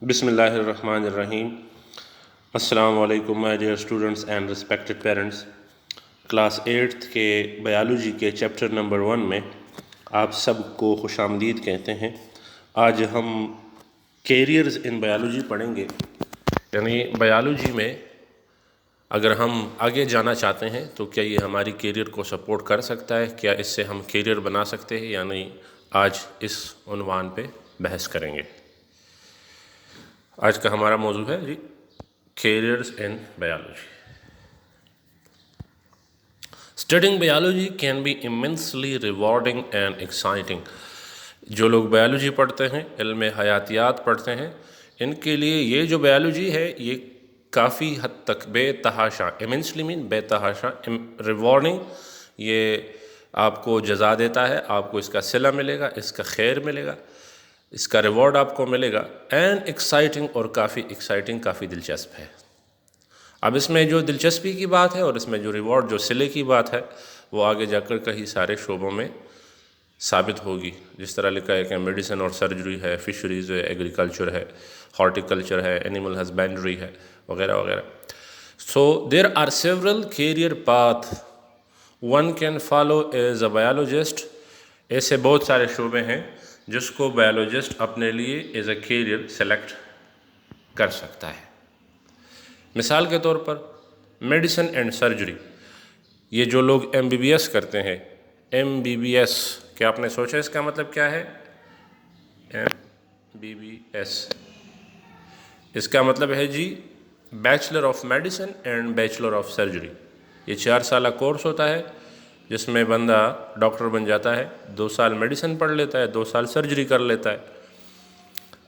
بسم اللہ الرحمن الرحیم۔ السلام علیکم my dear students and respected parents. Class 8 کے بایولوجی کے چیپٹر نمبر 1 میں آپ سب کو خوش آمدید کہتے ہیں۔ آج ہم کیریئرز ان بایولوجی پڑھیں گے، یعنی بایولوجی میں اگر ہم آگے جانا چاہتے ہیں تو کیا یہ ہماری کیریئر کو سپورٹ کر سکتا ہے، کیا اس سے ہم کیریئر بنا سکتے ہیں یا نہیں، آج اس عنوان پہ بحث کریں گے۔ آج کا ہمارا موضوع ہے careers in biology. Studying biology can be immensely rewarding and exciting. جو لوگ بایولوجی پڑھتے ہیں، علم حیاتیات پڑھتے ہیں، ان کے لیے یہ جو بایولوجی ہے یہ کافی حد تک بے تحاشا، امینسلی مین بے تحاشا، ریوارڈنگ، یہ آپ کو جزا دیتا ہے، آپ کو اس کا صلہ ملے گا، اس کا خیر ملے گا، اس کا ریوارڈ آپ کو ملے گا، اینڈ ایکسائٹنگ، اور کافی ایکسائٹنگ، کافی دلچسپ ہے۔ اب اس میں جو دلچسپی کی بات ہے اور اس میں جو ریوارڈ، جو صلے کی بات ہے، وہ آگے جا کر کئی سارے شعبوں میں ثابت ہوگی۔ جس طرح لکھا ہے کہ میڈیسن اور سرجری ہے، فشریز ہے، ایگریکلچر ہے، ہارٹیکلچر ہے، اینیمل ہسبینڈری ہے، وغیرہ وغیرہ۔ So there are several career path one can follow as a biologist. ایسے بہت سارے شعبے ہیں جس کو بایولوجسٹ اپنے لیے ایز اے کیریئر سلیکٹ کر سکتا ہے۔ مثال کے طور پر میڈیسن اینڈ سرجری، یہ جو لوگ ایم بی بی ایس کرتے ہیں، ایم بی بی ایس، کیا آپ نے سوچا اس کا مطلب کیا ہے؟ ایم بی بی ایس، اس کا مطلب ہے bachelor of medicine and bachelor of surgery. یہ 4 سالہ کورس ہوتا ہے جس میں بندہ ڈاکٹر بن جاتا ہے، 2 سال میڈیسن پڑھ لیتا ہے، 2 سال سرجری کر لیتا ہے۔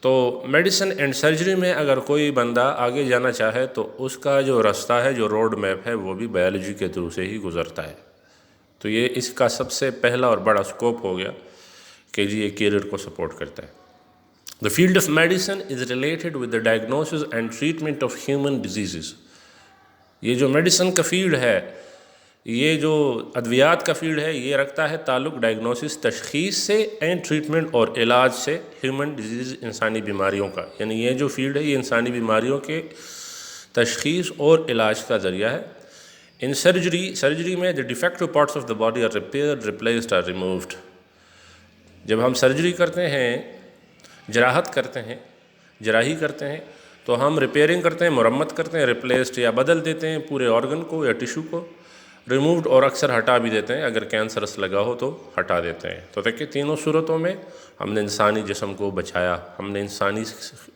تو میڈیسن اینڈ سرجری میں اگر کوئی بندہ آگے جانا چاہے تو اس کا جو راستہ ہے، جو روڈ میپ ہے، وہ بھی بایولوجی کے تھرو سے ہی گزرتا ہے۔ تو یہ اس کا سب سے پہلا اور بڑا سکوپ ہو گیا کہ یہ کیریئر کو سپورٹ کرتا ہے۔ The field of medicine is related with the diagnosis and treatment of human diseases۔ یہ جو میڈیسن کا فیلڈ ہے، یہ جو ادویات کا فیلڈ ہے، یہ رکھتا ہے تعلق ڈائگنوسس، تشخیص سے، اینڈ ٹریٹمنٹ، اور علاج سے، ہیومن ڈیزیز، انسانی بیماریوں کا۔ یعنی یہ جو فیلڈ ہے یہ انسانی بیماریوں کے تشخیص اور علاج کا ذریعہ ہے۔ ان سرجری میں the defective parts of the body are repaired, replaced or removed۔ جب ہم سرجری کرتے ہیں، جراحت کرتے ہیں، جراحی کرتے ہیں، تو ہم ریپیئرنگ کرتے ہیں، مرمت کرتے ہیں، ریپلیسڈ یا بدل دیتے ہیں پورے آرگن کو یا ٹیشو کو، ریمووڈ اور اکثر ہٹا بھی دیتے ہیں، اگر کینسرس لگا ہو تو ہٹا دیتے ہیں۔ تو دیکھیں تینوں صورتوں میں ہم نے انسانی جسم کو بچایا، ہم نے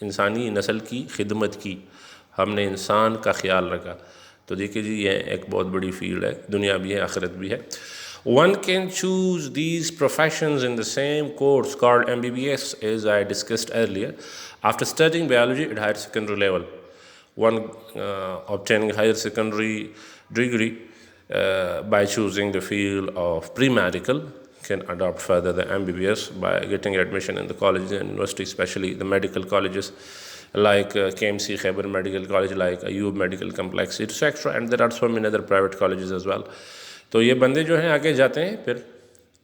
انسانی نسل کی خدمت کی، ہم نے انسان کا خیال رکھا۔ تو دیکھیں یہ ایک بہت بڑی فیلڈ ہے، دنیا بھی ہے، آخرت بھی ہے۔ One can choose these professions in the same course called MBBS, as I discussed earlier, after studying biology at higher secondary level. One obtaining higher secondary degree by choosing the field of pre-medical can adopt further the MBBS by getting admission in the colleges and universities, especially the medical colleges like KMC Khyber Medical College, like Ayub Medical Complex, etc. And there are so many other private colleges as well. تو یہ بندے جو ہیں آگے جاتے ہیں، پھر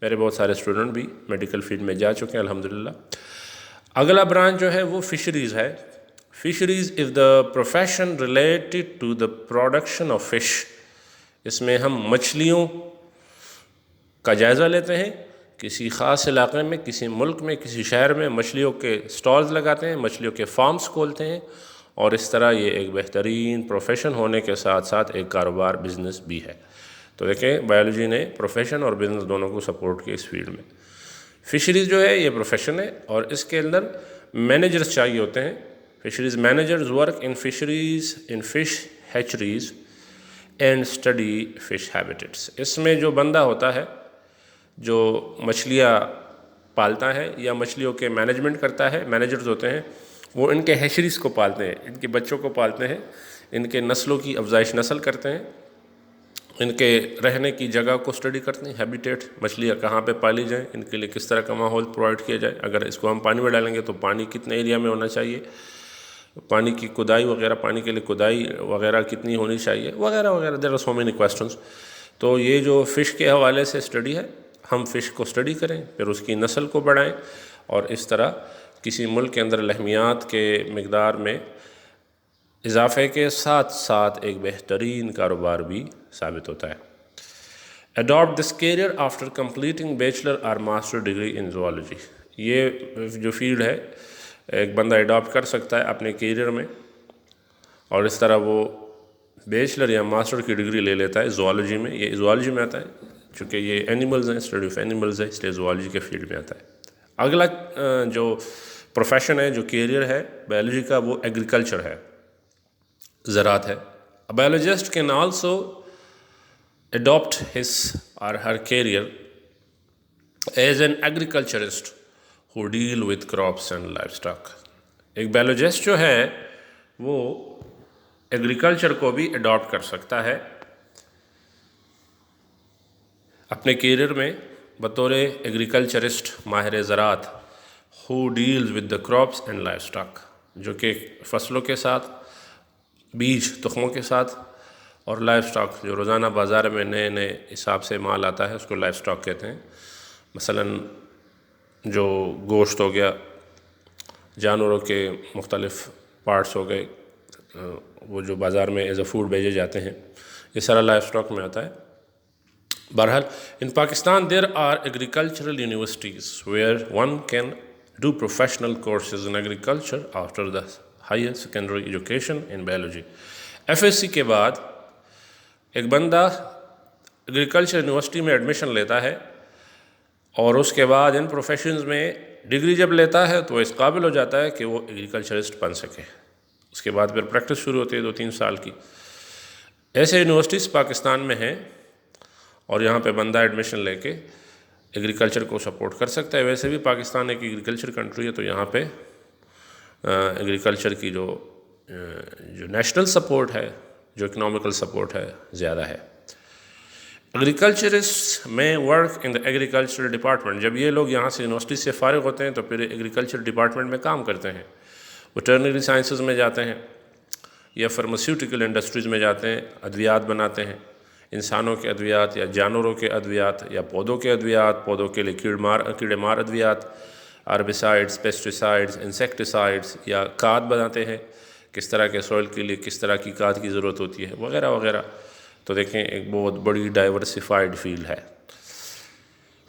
میرے بہت سارے اسٹوڈنٹ بھی میڈیکل فیلڈ میں جا چکے ہیں الحمدللہ۔ اگلا برانچ جو ہے وہ فشریز ہے۔ Fisheries is the profession related to the production of fish. اس میں ہم مچھلیوں کا جائزہ لیتے ہیں، کسی خاص علاقے میں، کسی ملک میں، کسی شہر میں مچھلیوں کے سٹالز لگاتے ہیں، مچھلیوں کے فارمز کھولتے ہیں، اور اس طرح یہ ایک بہترین پروفیشن ہونے کے ساتھ ساتھ ایک کاروبار، بزنس بھی ہے۔ تو دیکھیں بایولوجی نے پروفیشن اور بزنس دونوں کو سپورٹ کیا اس فیلڈ میں۔ فشریز جو ہے یہ پروفیشن ہے، اور اس کے اندر مینیجرز چاہیے ہوتے ہیں۔ Fisheries managers work in fisheries, in fish hatcheries and study fish habitats. اس میں جو بندہ ہوتا ہے جو مچھلیاں پالتا ہے یا مچھلیوں کے مینجمنٹ کرتا ہے، مینیجرز ہوتے ہیں، وہ ان کے ہیچریز کو پالتے ہیں، ان کے بچوں کو پالتے ہیں، ان کے نسلوں کی افزائش نسل کرتے ہیں، ان کے رہنے کی جگہ کو اسٹڈی کرتے ہیں، ہیبیٹیٹ، مچھلیاں کہاں پہ پالی جائیں، ان کے لیے کس طرح کا ماحول پرووائڈ کیا جائے، اگر اس کو ہم پانی میں ڈالیں گے تو پانی کتنے ایریا میں ہونا چاہیے، پانی کی کھدائی وغیرہ، پانی کے لیے کھدائی وغیرہ کتنی ہونی چاہیے، وغیرہ وغیرہ۔ There are so many questions. تو یہ جو فش کے حوالے سے اسٹڈی ہے، ہم فش کو اسٹڈی کریں، پھر اس کی نسل کو بڑھائیں، اور اس طرح کسی ملک کے اندر لحمیات کے مقدار میں اضافے کے ساتھ ساتھ ایک بہترین کاروبار بھی ثابت ہوتا ہے۔ اڈاپٹ دس کیریئر آفٹر کمپلیٹنگ بیچلر اور ماسٹر ڈگری ان زوالوجی، یہ جو فیلڈ ہے ایک بندہ اڈاپٹ کر سکتا ہے اپنے کیریئر میں، اور اس طرح وہ بیچلر یا ماسٹر کی ڈگری لے لیتا ہے زوالوجی میں۔ یہ زوالوجی میں آتا ہے چونکہ یہ اینیملز ہیں، اسٹڈی آف اینیملز ہے، اس لیے زوالوجی کے فیلڈ میں آتا ہے۔ اگلا جو پروفیشن ہے، جو کیریئر ہے بایولوجی کا، وہ ایگریکلچر ہے، زراعت ہے۔ Biologist can also adopt his or her career as an agriculturist who deal with crops and livestock۔ ایک بایولوجسٹ جو ہے وہ ایگریکلچر کو بھی اڈاپٹ کر سکتا ہے اپنے کیریئر میں بطور ایگریکلچرسٹ، ماہر زراعت، who deals with the crops and livestock، جو کہ فصلوں کے ساتھ، بیج، تخموں کے ساتھ، اور لائف سٹاک جو روزانہ بازار میں نئے نئے حساب سے مال آتا ہے اس کو لائف سٹاک کہتے ہیں۔ مثلاً جو گوشت ہو گیا، جانوروں کے مختلف پارٹس ہو گئے، وہ جو بازار میں ایز اے فوڈ بھیجے جاتے ہیں، یہ سارا لائف سٹاک میں آتا ہے۔ بہرحال in Pakistan there are agricultural universities where one can do professional courses in agriculture after the higher secondary education in biology. FSc کے بعد ایک بندہ ایگریکلچر یونیورسٹی میں ایڈمیشن لیتا ہے اور اس کے بعد ان پروفیشنز میں ڈگری جب لیتا ہے تو وہ اس قابل ہو جاتا ہے کہ وہ ایگریکلچرسٹ بن سکے۔ اس کے بعد پھر پریکٹس شروع ہوتی ہے 2-3 سال کی۔ ایسے یونیورسٹیز پاکستان میں ہیں اور یہاں پہ بندہ ایڈمیشن لے کے ایگریکلچر کو سپورٹ کر سکتا ہے۔ ویسے بھی پاکستان ایک ایگریکلچر کنٹری ہے، تو یہاں پہ ایگریکلچر کی جو نیشنل سپورٹ ہے، جو اکنامیکل سپورٹ ہے، زیادہ ہے۔ ایگریکلچرسٹ میں work in the agriculture department, جب یہ لوگ یہاں سے یونیورسٹی سے فارغ ہوتے ہیں تو پھر ایگریکلچر ڈپارٹمنٹ میں کام کرتے ہیں، ویٹرنری سائنسز میں جاتے ہیں یا فارماسیوٹیکل انڈسٹریز میں جاتے ہیں، ادویات بناتے ہیں، انسانوں کے ادویات یا جانوروں کے ادویات یا پودوں کے ادویات، پودوں کے لیے کیڑے مار ادویات، ہربیسائڈز، پیسٹیسائڈز، انسیکٹیسائڈز، یا کھاد بناتے ہیں، کس طرح کے سوئل کے لیے کس طرح کی کھاد کی ضرورت ہوتی ہے، وغیرہ وغیرہ۔ تو دیکھیں ایک بہت بڑی ڈائیورسیفائڈ فیلڈ ہے۔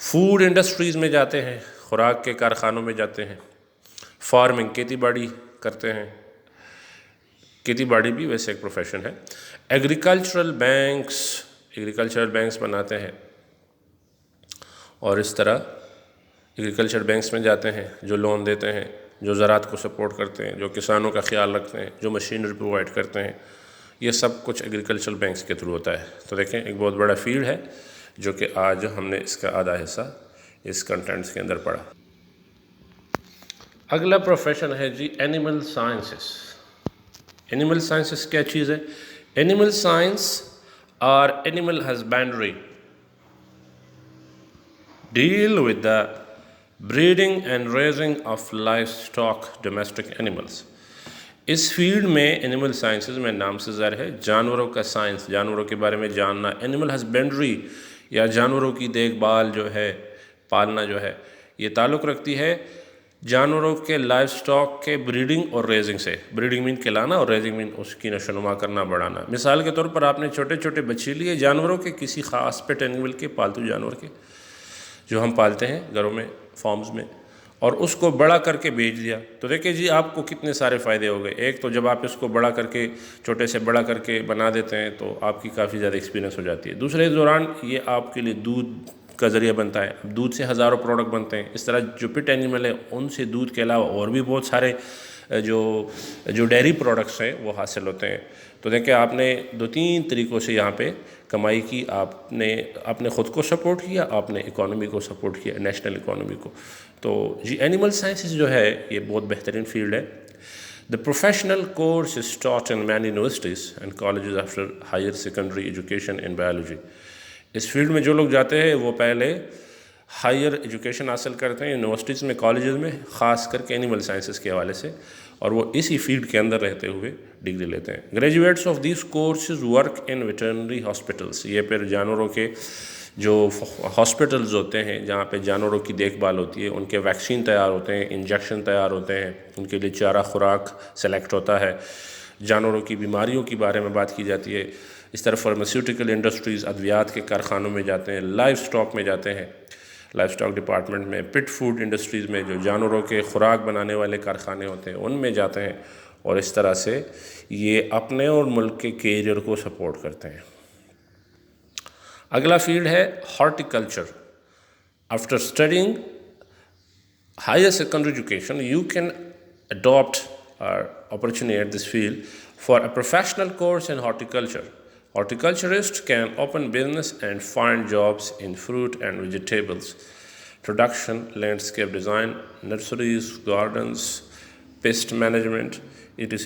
فوڈ انڈسٹریز میں جاتے ہیں، خوراک کے کارخانوں میں جاتے ہیں، فارمنگ، کھیتی باڑی کرتے ہیں، کھیتی باڑی بھی ویسے ایک پروفیشن ہے۔ ایگریکلچرل بینکس بناتے ہیں، اور اس طرح ایگریکلچر بینکس میں جاتے ہیں جو لون دیتے ہیں، جو زراعت کو سپورٹ کرتے ہیں، جو کسانوں کا خیال رکھتے ہیں، جو مشینری پرووائڈ کرتے ہیں، یہ سب کچھ ایگریکلچرل بینکس کے تھرو ہوتا ہے۔ تو دیکھیں ایک بہت بڑا فیلڈ ہے جو کہ آج ہم نے اس کا آدھا حصہ اس کنٹینٹس کے اندر پڑھا۔ اگلا پروفیشن ہے جی اینیمل سائنسز۔ اینیمل سائنسز کیا چیز ہے؟ اینیمل سائنس اور animal husbandry deal with the breeding and raising of livestock domestic animals. اس فیلڈ میں اینیمل سائنسز میں نام سے ظاہر ہے جانوروں کا سائنس، جانوروں کے بارے میں جاننا۔ اینیمل ہسبینڈری یا جانوروں کی دیکھ بھال جو ہے، پالنا جو ہے، یہ تعلق رکھتی ہے جانوروں کے لائف سٹاک کے بریڈنگ اور ریزنگ سے۔ بریڈنگ مین کھلانا اور ریزنگ مین اس کی نشو و نما کرنا، بڑھانا۔ مثال کے طور پر آپ نے چھوٹے چھوٹے بچے لیے جانوروں کے، کسی خاص پیٹ اینیمل کے، پالتو جانور کے جو ہم پالتے ہیں گھروں میں، فارمز میں، اور اس کو بڑا کر کے بیچ دیا، تو دیکھیں جی آپ کو کتنے سارے فائدے ہو گئے۔ ایک تو جب آپ اس کو بڑا کر کے، چھوٹے سے بڑا کر کے بنا دیتے ہیں تو آپ کی کافی زیادہ ایکسپیرینس ہو جاتی ہے۔ دوسرے دوران یہ آپ کے لیے دودھ کا ذریعہ بنتا ہے، دودھ سے ہزاروں پروڈکٹ بنتے ہیں۔ اس طرح جو پٹ اینیمل ہے ان سے دودھ کے علاوہ اور بھی بہت سارے جو ڈیری پروڈکٹس ہیں وہ حاصل ہوتے ہیں۔ تو دیکھیں آپ نے 2-3 طریقوں سے یہاں پہ کمائی کی، آپ نے خود کو سپورٹ کیا، آپ نے اکانومی کو سپورٹ کیا، نیشنل اکانومی کو۔ تو جی اینیمل سائنسز جو ہے یہ بہت بہترین فیلڈ ہے۔ The professional course is taught in many universities and colleges after higher secondary education in biology. اس فیلڈ میں جو لوگ جاتے ہیں وہ پہلے ہائر ایجوکیشن حاصل کرتے ہیں یونیورسٹیز میں، کالجز میں، خاص کر کے اینیمل سائنسز کے حوالے سے، اور وہ اسی فیلڈ کے اندر رہتے ہوئے ڈگری لیتے ہیں۔ Graduates of these courses work in veterinary hospitals, یہ پھر جانوروں کے جو ہاسپٹلز ہوتے ہیں جہاں پہ جانوروں کی دیکھ بھال ہوتی ہے، ان کے ویکسین تیار ہوتے ہیں، انجیکشن تیار ہوتے ہیں، ان کے لیے چارہ خوراک سلیکٹ ہوتا ہے، جانوروں کی بیماریوں کے بارے میں بات کی جاتی ہے. اس طرح فارماسیوٹیکل انڈسٹریز ادویات کے کارخانوں میں جاتے ہیں، لائف سٹاک میں جاتے ہیں، لائف سٹاک ڈپارٹمنٹ میں، پٹ فوڈ انڈسٹریز میں جو جانوروں کے خوراک بنانے والے کارخانے ہوتے ہیں ان میں جاتے ہیں، اور اس طرح سے یہ اپنے اور ملک کے کیریئر کو سپورٹ کرتے ہیں. اگلا فیلڈ ہے horticulture. After studying higher secondary education, you can adopt or opportunate this field for a professional course in horticulture. Horticulturists can open business and find jobs in fruit and vegetables production, landscape design, nurseries, gardens, pest management, etc.